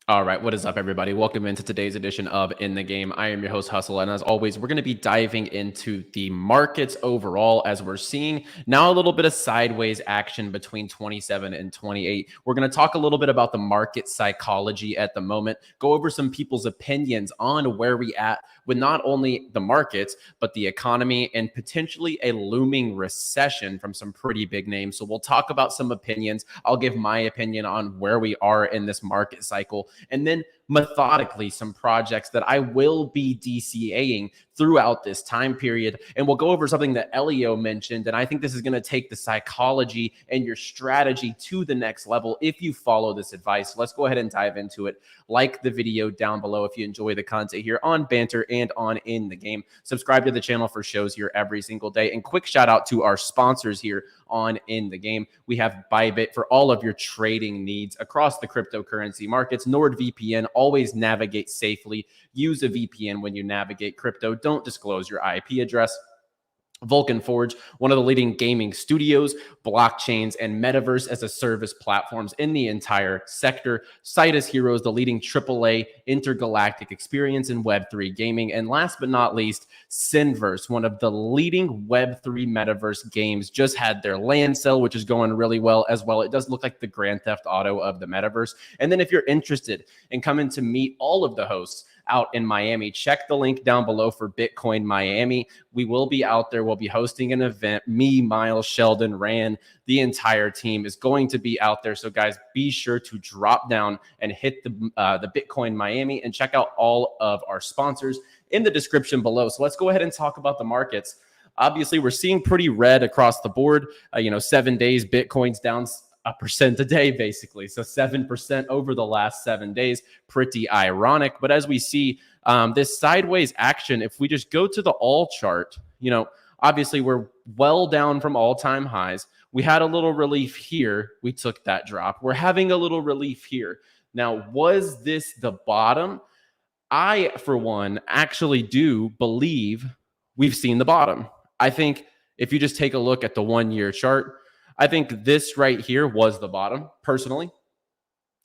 All right, what is up, everybody? Welcome into today's edition of In the Game. I am your host, Hustle, and as always, we're going to be diving into the markets overall as we're seeing now a little bit of sideways action between 27 and 28. We're going to talk a little bit about the market psychology at the moment, go over some people's opinions on where we at with not only the markets, but the economy and potentially a looming recession from some pretty big names. So we'll talk about some opinions. I'll give my opinion on where we are in this market cycle. And then methodically some projects that I will be DCAing throughout this time period. And we'll go over something that Elio mentioned. And I think this is going to take the psychology and your strategy to the next level if you follow this advice. Let's go ahead and dive into it. Like the video down below if you enjoy the content here on Banter and on In the Game. Subscribe to the channel for shows here every single day. And quick shout out to our sponsors here on In the Game. We have ByBit for all of your trading needs across the cryptocurrency markets. NordVPN, always navigate safely. Use a VPN when you navigate crypto. Don't disclose your IP address. Vulcan Forge, one of the leading gaming studios, blockchains, and metaverse as a service platforms in the entire sector. SIDUS HEROES, the leading AAA intergalactic experience in Web3 gaming. And last but not least, Synverse, one of the leading Web3 metaverse games, just had their land sale, which is going really well as well. It does look like the Grand Theft Auto of the metaverse. And then if you're interested in coming to meet all of the hosts out in Miami, check the link down below for Bitcoin Miami. We will be out there. We'll be hosting an event. Me, Miles, Sheldon, Rand, the entire team is going to be out there. So guys, be sure to drop down and hit the Bitcoin Miami and check out all of our sponsors in the description below. So let's go ahead and talk about the markets. Obviously, we're seeing pretty red across the board. 7 days, Bitcoin's down 1% a day, basically. So 7% over the last 7 days. Pretty ironic. But as we see this sideways action, if we just go to the all chart, obviously we're well down from all-time highs. We had a little relief here. We took that drop. We're having a little relief here. Now, was this the bottom? I, for one, actually do believe we've seen the bottom. I think if you just take a look at the 1-year chart, I think this right here was the bottom, personally.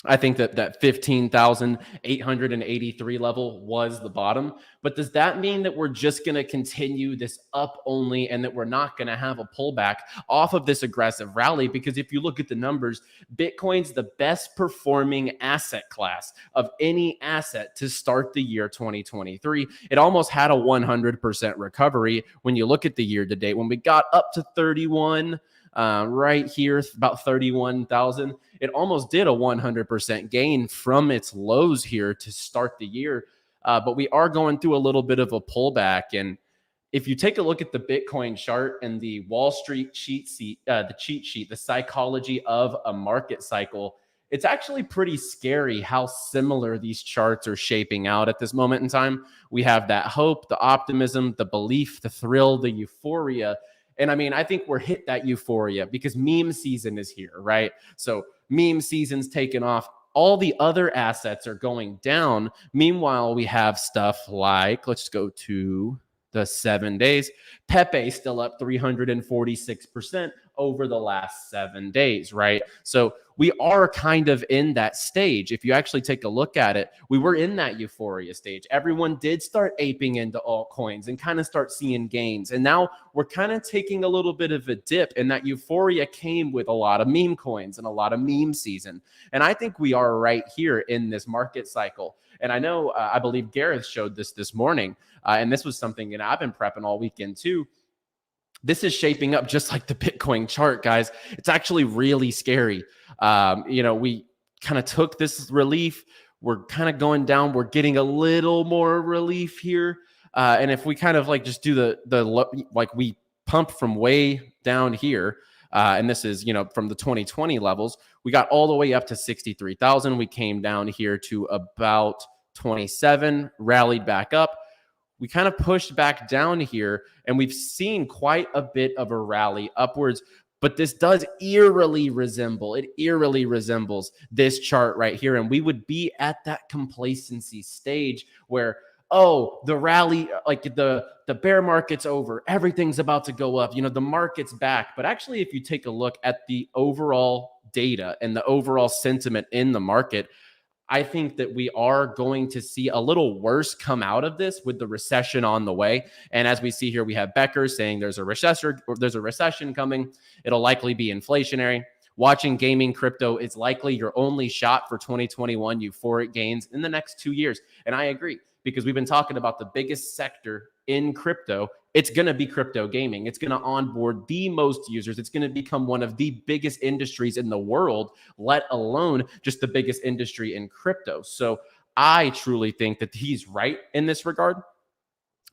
I think that 15,883 level was the bottom. But does that mean that we're just going to continue this up only and that we're not going to have a pullback off of this aggressive rally? Because if you look at the numbers, Bitcoin's the best performing asset class of any asset to start the year 2023. It almost had a 100% recovery when you look at the year to date. When we got up to 31, right here, about 31,000. It almost did a 100% gain from its lows here to start the year. But we are going through a little bit of a pullback. And if you take a look at the Bitcoin chart and the Wall Street cheat sheet, the psychology of a market cycle, it's actually pretty scary how similar these charts are shaping out at this moment in time. We have that hope, the optimism, the belief, the thrill, the euphoria. And I mean, I think we're hit that euphoria because meme season is here, right? So meme season's taken off. All the other assets are going down. Meanwhile, we have stuff like, let's go to the 7 days. Pepe still up 346% over the last 7 days, right? So we are kind of in that stage. If you actually take a look at it, we were in that euphoria stage. Everyone did start aping into altcoins and kind of start seeing gains. And now we're kind of taking a little bit of a dip, and that euphoria came with a lot of meme coins and a lot of meme season. And I think we are right here in this market cycle. And I know, I believe Gareth showed this morning, and this was something I've been prepping all weekend too. This is shaping up just like the Bitcoin chart, guys. It's actually really scary. We kind of took this relief. We're kind of going down. We're getting a little more relief here. And if we kind of like just do we pump from way down here, and this is, from the 2020 levels, we got all the way up to 63,000. We came down here to about 27, rallied back up. We kind of pushed back down here, and we've seen quite a bit of a rally upwards. But this does eerily resembles this chart right here. And we would be at that complacency stage where, the rally, like the bear market's over, everything's about to go up, the market's back. But actually, if you take a look at the overall data and the overall sentiment in the market, I think that we are going to see a little worse come out of this with the recession on the way. And as we see here, we have Becker saying there's a recession coming. It'll likely be inflationary. Watching gaming crypto is likely your only shot for 2021 euphoric gains in the next 2 years. And I agree, because we've been talking about the biggest sector in crypto. It's going to be crypto gaming. It's going to onboard the most users. It's going to become one of the biggest industries in the world, let alone just the biggest industry in crypto. So I truly think that he's right in this regard.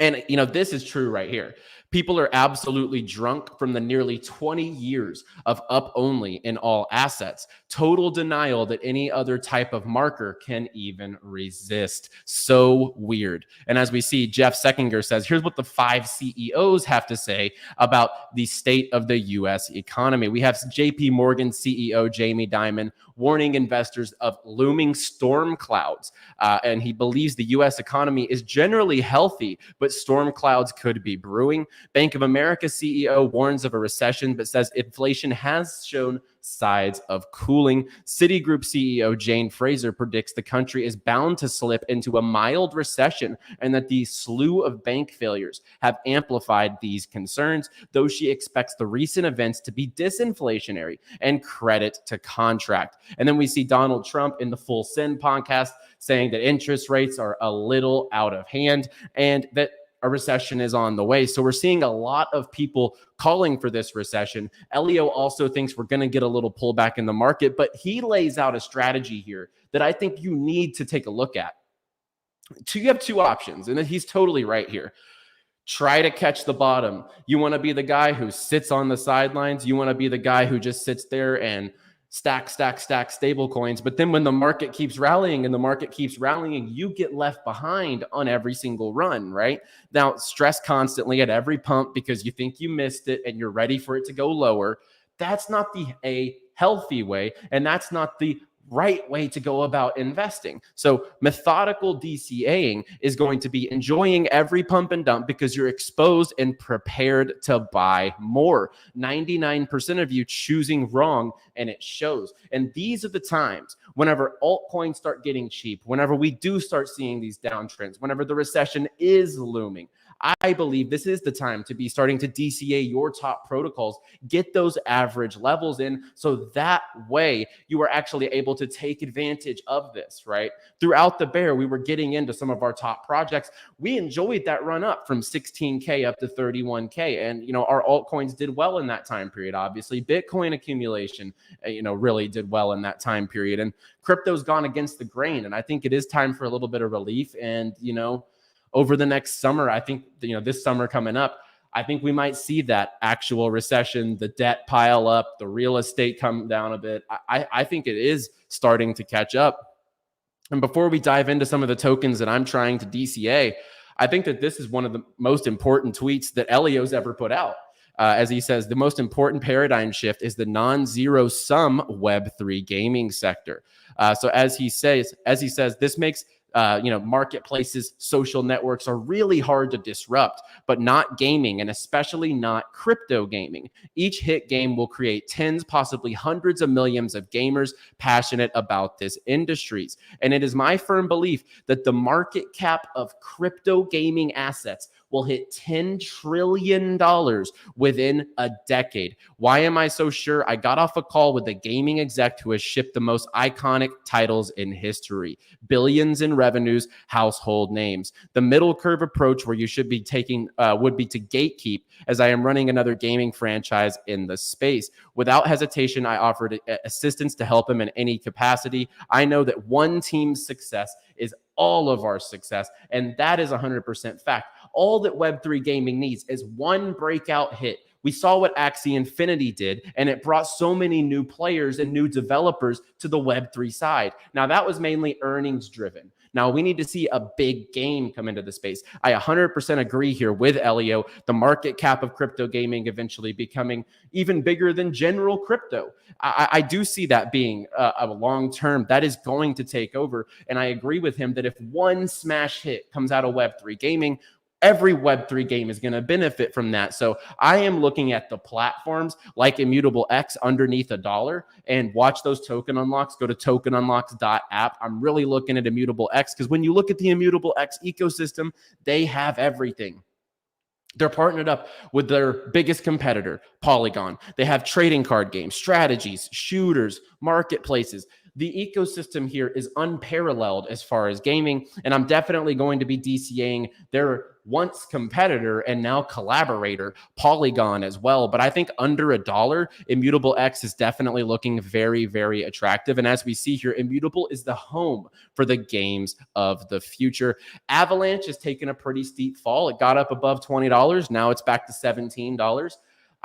And, you know, this is true right here. People are absolutely drunk from the nearly 20 years of up only in all assets. Total denial that any other type of marker can even resist. So weird. And as we see, Jeff Seckinger says, here's what the 5 CEOs have to say about the state of the U.S. economy. We have JP Morgan CEO Jamie Dimon warning investors of looming storm clouds. And he believes the U.S. economy is generally healthy, but storm clouds could be brewing. Bank of America CEO warns of a recession, but says inflation has shown signs of cooling. Citigroup CEO Jane Fraser predicts the country is bound to slip into a mild recession, and that the slew of bank failures have amplified these concerns, though she expects the recent events to be disinflationary and credit to contract. And then we see Donald Trump in the Full Send podcast saying that interest rates are a little out of hand and that a recession is on the way. So we're seeing a lot of people calling for this recession. Elio also thinks we're going to get a little pullback in the market, but he lays out a strategy here that I think you need to take a look at. You have 2 options, and he's totally right here. Try to catch the bottom. You want to be the guy who sits on the sidelines. You want to be the guy who just sits there and stack stable coins. But then when the market keeps rallying, you get left behind on every single run, right? Now, stress constantly at every pump because you think you missed it and you're ready for it to go lower. That's not a healthy way, and that's not the right way to go about investing. So methodical DCAing is going to be enjoying every pump and dump because you're exposed and prepared to buy more. 99% of you choosing wrong, and it shows. And these are the times whenever altcoins start getting cheap, whenever we do start seeing these downtrends, whenever the recession is looming. I believe this is the time to be starting to DCA your top protocols, get those average levels in, so that way you are actually able to take advantage of this, right? Throughout the bear, we were getting into some of our top projects. We enjoyed that run up from 16K up to 31K. And, you know, our altcoins did well in that time period. Obviously, Bitcoin accumulation, really did well in that time period. And crypto's gone against the grain. And I think it is time for a little bit of relief. And, over the next summer, I think, this summer coming up, I think we might see that actual recession, the debt pile up, the real estate come down a bit. I think it is starting to catch up. And before we dive into some of the tokens that I'm trying to DCA, I think that this is one of the most important tweets that Elio's ever put out. As he says, the most important paradigm shift is the non-zero sum Web3 gaming sector. So as he says, this makes marketplaces, social networks are really hard to disrupt, but not gaming, and especially not crypto gaming. Each hit game will create tens, possibly hundreds of millions of gamers passionate about this industries. And it is my firm belief that the market cap of crypto gaming assets will hit $10 trillion within a decade. Why am I so sure? I got off a call with a gaming exec who has shipped the most iconic titles in history. Billions in revenues, household names. The middle curve approach where you should be taking would be to gatekeep, as I am running another gaming franchise in the space. Without hesitation, I offered assistance to help him in any capacity. I know that one team's success is all of our success, and that is 100% fact. All that Web3 gaming needs is one breakout hit. We saw what Axie Infinity did, and it brought so many new players and new developers to the Web3 side. Now, that was mainly earnings driven. Now, we need to see a big game come into the space. I 100% agree here with Elio, the market cap of crypto gaming eventually becoming even bigger than general crypto. I do see that being a long term. That is going to take over. And I agree with him that if one smash hit comes out of Web3 gaming, every Web3 game is going to benefit from that. So I am looking at the platforms like 𝗎𝗎𝗋𝗋𝗋 underneath $1 and watch those token unlocks. Go to tokenunlocks.app. I'm really looking at 𝗎𝗎𝗋 because when you look at the 𝗎𝗎𝗋 ecosystem, they have everything. They're partnered up with their biggest competitor, Polygon. They have trading card games, strategies, shooters, marketplaces. The ecosystem here is unparalleled as far as gaming, and I'm definitely going to be DCAing their once competitor and now collaborator, Polygon, as well. But I think under $1, 𝗎𝗎𝗋 is definitely looking very, very attractive. And as we see here, 𝗎𝗎𝗋 is the home for the games of the future. Avalanche has taken a pretty steep fall. It got up above $20. Now it's back to $17.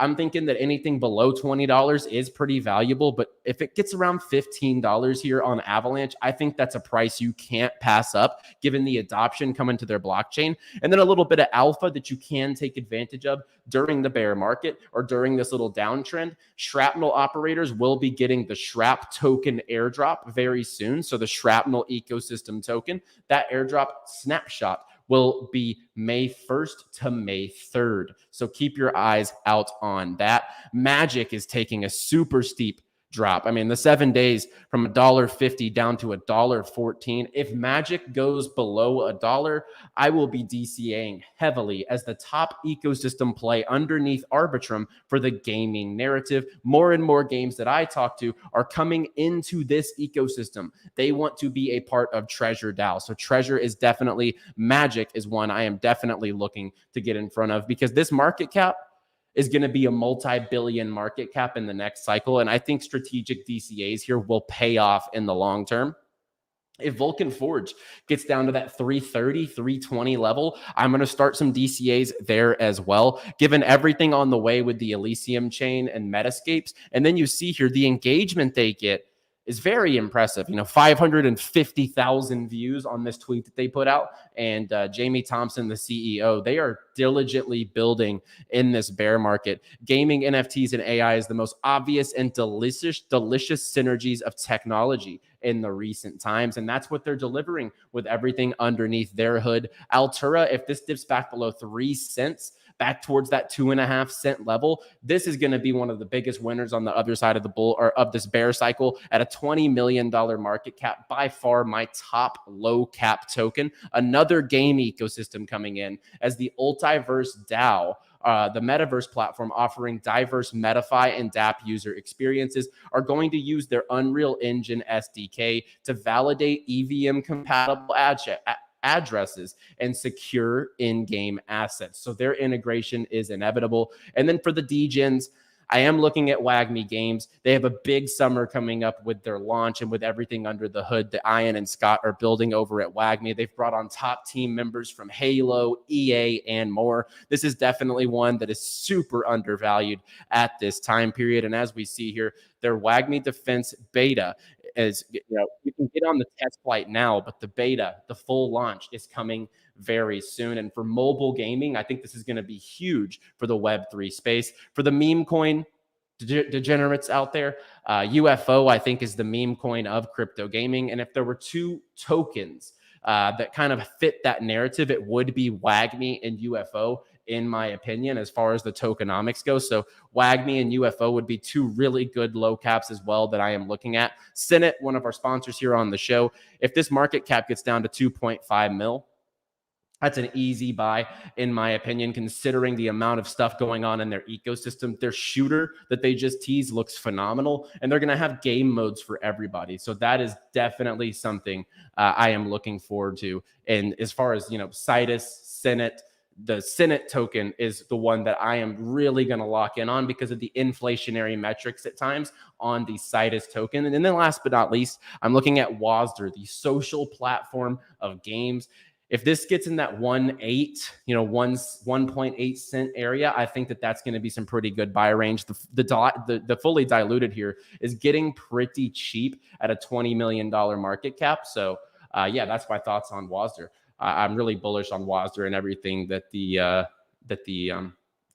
I'm thinking that anything below $20 is pretty valuable, but if it gets around $15 here on Avalanche, I think that's a price you can't pass up given the adoption coming to their blockchain. And then a little bit of alpha that you can take advantage of during the bear market or during this little downtrend. Shrapnel operators will be getting the Shrap token airdrop very soon. So the Shrapnel ecosystem token, that airdrop snapshot will be May 1st to May 3rd. So keep your eyes out on that. Magic is taking a super steep drop. I mean, the 7 days from $1.50 down to $1.14. If Magic goes below $1, I will be DCAing heavily as the top ecosystem play underneath Arbitrum for the gaming narrative. More and more games that I talk to are coming into this ecosystem. They want to be a part of Treasure DAO. So Treasure is definitely, Magic is one I am definitely looking to get in front of because this market cap is going to be a multi-billion market cap in the next cycle. And I think strategic DCAs here will pay off in the long term. If Vulcan Forge gets down to that 330, 320 level, I'm going to start some DCAs there as well, given everything on the way with the Elysium chain and Metascapes. And then you see here the engagement they get is very impressive. 550,000 views on this tweet that they put out. And Jamie Thompson, the CEO, they are diligently building in this bear market. Gaming, NFTs, and AI is the most obvious and delicious synergies of technology in the recent times. And that's what they're delivering with everything underneath their hood. Altura, if this dips back below 3 cents, back towards that 2.5 cent level, this is going to be one of the biggest winners on the other side of the bull or of this bear cycle at a $20 million market cap. By far my top low cap token. Another game ecosystem coming in as the 𝗙𝗏𝗏verse DAO, the metaverse platform offering diverse MetaFi and dApp user experiences, are going to use their Unreal Engine SDK to validate EVM compatible addresses and secure in-game assets. So their integration is inevitable. And then for the degens, I am looking at 𝗏𝗏𝗏 Games. They have a big summer coming up with their launch and with everything under the hood that Ian and Scott are building over at 𝗏𝗏𝗏. They've brought on top team members from Halo, EA, and more. This is definitely one that is super undervalued at this time period. And as we see here, their 𝗏𝗏𝗏 Defense beta is, you can get on the test flight now, but the beta, the full launch is coming very soon. And for mobile gaming, I think this is going to be huge for the Web3 space. For the meme coin degenerates out there, UFO, I think, is the meme coin of crypto gaming. And if there were two tokens that kind of fit that narrative, it would be 𝗏𝗏𝗏 and UFO, in my opinion, as far as the tokenomics go. So 𝗏𝗏𝗏 and UFO would be two really good low caps as well that I am looking at. Senate, one of our sponsors here on the show, if this market cap gets down to 2.5 mil, that's an easy buy, in my opinion, considering the amount of stuff going on in their ecosystem. Their shooter that they just teased looks phenomenal, and they're going to have game modes for everybody. So that is definitely something I am looking forward to. And as far as, SIDUS, Senate, the Senate token is the one that I am really going to lock in on because of the inflationary metrics at times on the SIDUS token. And then last but not least, I'm looking at 𝗏𝗏𝗏, the social platform of games. If this gets in that 1.8 cent area, I think that that's going to be some pretty good buy range. The fully diluted here is getting pretty cheap at a $20 million market cap. So yeah, that's my thoughts on 𝗏𝗏𝗏. I'm really bullish on 𝗏𝗏𝗏 and everything that the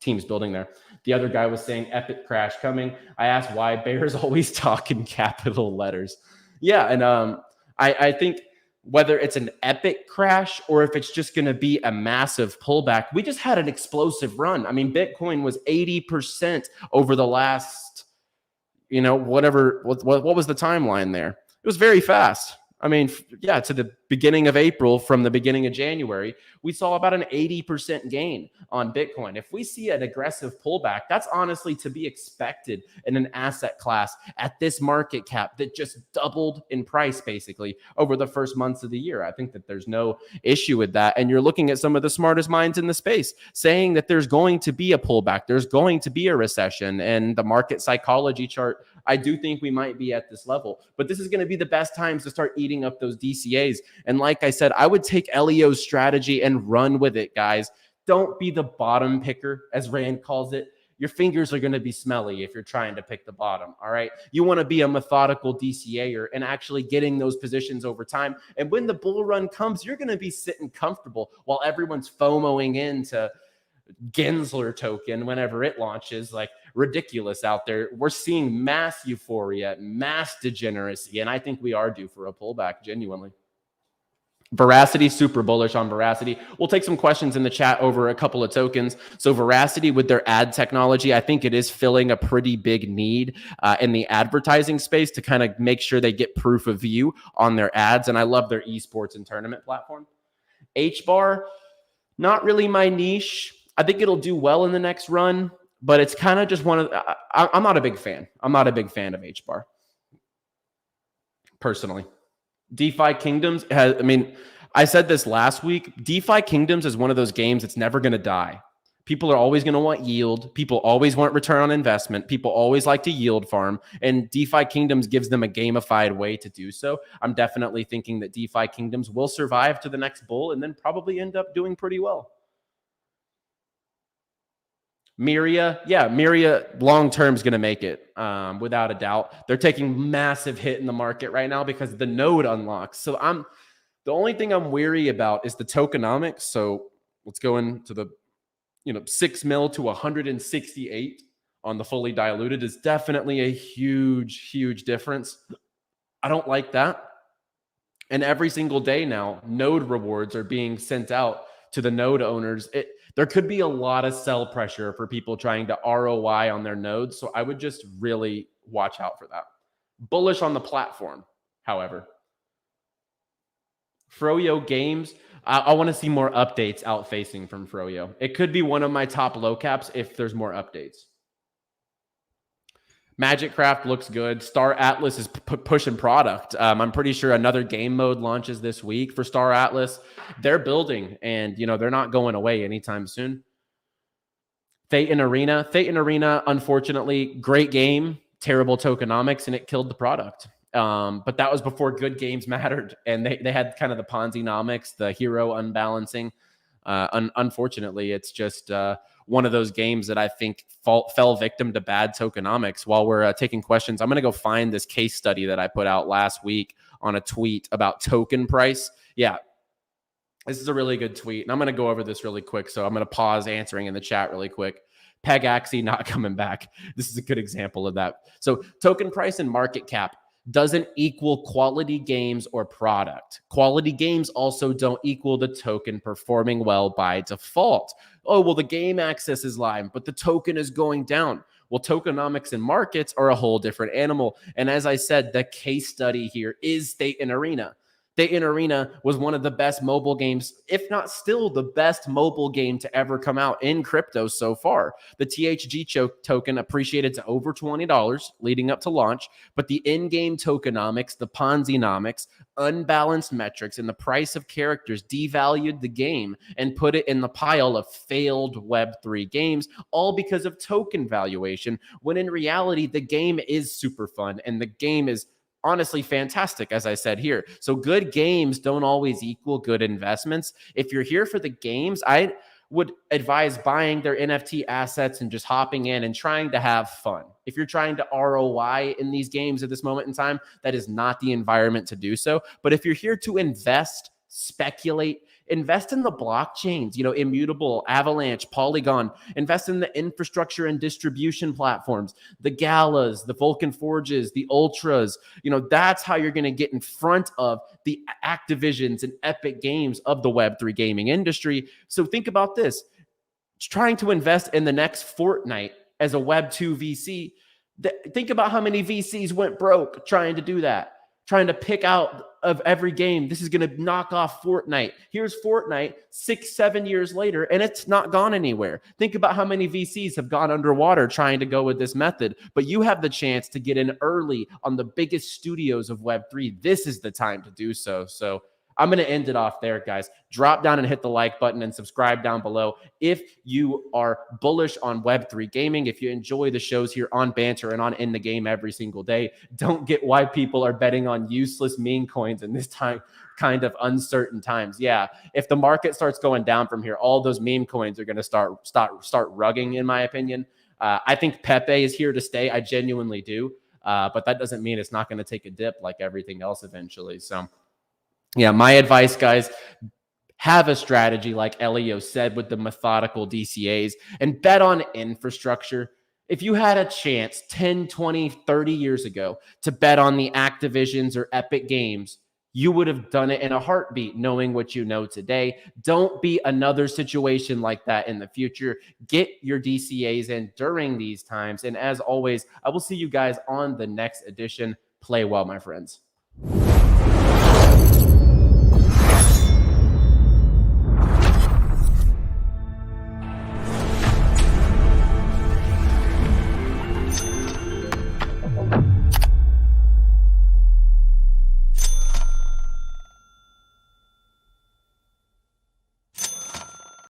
team's building there. The other guy was saying epic crash coming. I asked why bears always talk in capital letters. Yeah, and I think whether it's an epic crash or if it's just going to be a massive pullback. We just had an explosive run. I mean, Bitcoin was 80% over the last, what was the timeline there? It was very fast. I mean, yeah, to the beginning of April, from the beginning of January, we saw about an 80% gain on Bitcoin. If we see an aggressive pullback, that's honestly to be expected in an asset class at this market cap that just doubled in price basically over the first months of the year. I think that there's no issue with that. And you're looking at some of the smartest minds in the space saying that there's going to be a pullback, there's going to be a recession, and the market psychology chart, I do think we might be at this level, but this is going to be the best times to start eating up those DCAs. And like I said, I would take Elio's strategy and run with it, guys. Don't be the bottom picker, as Rand calls it. Your fingers are going to be smelly if you're trying to pick the bottom, all right? You want to be a methodical DCAer and actually getting those positions over time. And when the bull run comes, you're going to be sitting comfortable while everyone's FOMOing into Gensler token whenever it launches, like ridiculous out there. We're seeing mass euphoria, mass degeneracy, and I think we are due for a pullback, genuinely. Veracity, super bullish on Veracity. We'll take some questions in the chat over a couple of tokens. So Veracity, with their ad technology, I think it is filling a pretty big need in the advertising space to kind of make sure they get proof of view on their ads. And I love their esports and tournament platform. HBAR, not really my niche. I think it'll do well in the next run, but it's kind of just one of I'm not a big fan. I'm not a big fan of HBAR personally. DeFi Kingdoms has, I mean, I said this last week. DeFi Kingdoms is one of those games that's never going to die. People are always going to want yield. People always want return on investment. People always like to yield farm, and DeFi Kingdoms gives them a gamified way to do so. I'm definitely thinking that DeFi Kingdoms will survive to the next bull and then probably end up doing pretty well. Myria, yeah, Myria long-term is going to make it without a doubt. They're taking massive hit in the market right now because the node unlocks. So the only thing I'm weary about is the tokenomics. So let's go into the, 6 mil to 168 on the fully diluted is definitely a huge, huge difference. I don't like that. And every single day now, node rewards are being sent out to the node owners. There could be a lot of sell pressure for people trying to ROI on their nodes. So I would just really watch out for that. Bullish on the platform, however. Froyo Games, I want to see more updates out facing from Froyo. It could be one of my top low caps if there's more updates. Magicraft looks good. Star Atlas is pushing product. I'm pretty sure another game mode launches this week for Star Atlas. They're building, and they're not going away anytime soon. Thetan Arena, unfortunately, great game, terrible tokenomics, and it killed the product. But that was before good games mattered, and they had kind of the Ponzi-nomics, the hero unbalancing. Unfortunately, it's just one of those games that I think fell victim to bad tokenomics. While we're taking questions, I'm going to go find this case study that I put out last week on a tweet about token price. Yeah, this is a really good tweet, and I'm going to go over this really quick. So I'm going to pause answering in the chat really quick. Pegaxi not coming back. This is a good example of that. So token price and market cap doesn't equal quality games or product. Quality games also don't equal the token performing well by default. Oh, well, the game access is live, but the token is going down. Well, tokenomics and markets are a whole different animal. And as I said, the case study here is Thetan Arena. Thetan Arena was one of the best mobile games, if not still the best mobile game to ever come out in crypto so far. The THG token appreciated to over $20 leading up to launch, but the in-game tokenomics, the Ponzi-nomics, unbalanced metrics, and the price of characters devalued the game and put it in the pile of failed Web3 games, all because of token valuation, when in reality, the game is super fun and the game is honestly fantastic, as I said here. So good games don't always equal good investments. If you're here for the games, I would advise buying their NFT assets and just hopping in and trying to have fun. If you're trying to ROI in these games at this moment in time, that is not the environment to do so. But if you're here to invest, speculate, Invest in the blockchains, you know, Immutable, Avalanche, Polygon. Invest in the infrastructure and distribution platforms, the Galas, the Vulcan Forges, the Ultras. You know, that's how you're going to get in front of the Activisions and Epic Games of the Web3 gaming industry. So think about this. Trying to invest in the next Fortnite as a Web2 VC. Think about how many VCs went broke trying to do that, trying to pick out of every game. This is going to knock off Fortnite. Here's Fortnite 6-7 years later, and it's not gone anywhere. Think about how many VCs have gone underwater trying to go with this method, but you have the chance to get in early on the biggest studios of Web3. This is the time to do so. So I'm going to end it off there, guys. Drop down and hit the like button and subscribe down below if you are bullish on Web3 gaming. If you enjoy the shows here on Banter and on In the Game every single day, don't get why people are betting on useless meme coins in this time kind of uncertain times. Yeah, if the market starts going down from here, all those meme coins are going to start rugging, in my opinion. I think Pepe is here to stay. I genuinely do. But that doesn't mean it's not going to take a dip like everything else eventually. So yeah, my advice, guys, have a strategy like Elio said with the methodical DCAs and bet on infrastructure. If you had a chance 10, 20, 30 years ago to bet on the Activisions or Epic Games, you would have done it in a heartbeat, knowing what you know today. Don't be another situation like that in the future. Get your DCAs in during these times. And as always, I will see you guys on the next edition. Play well, my friends.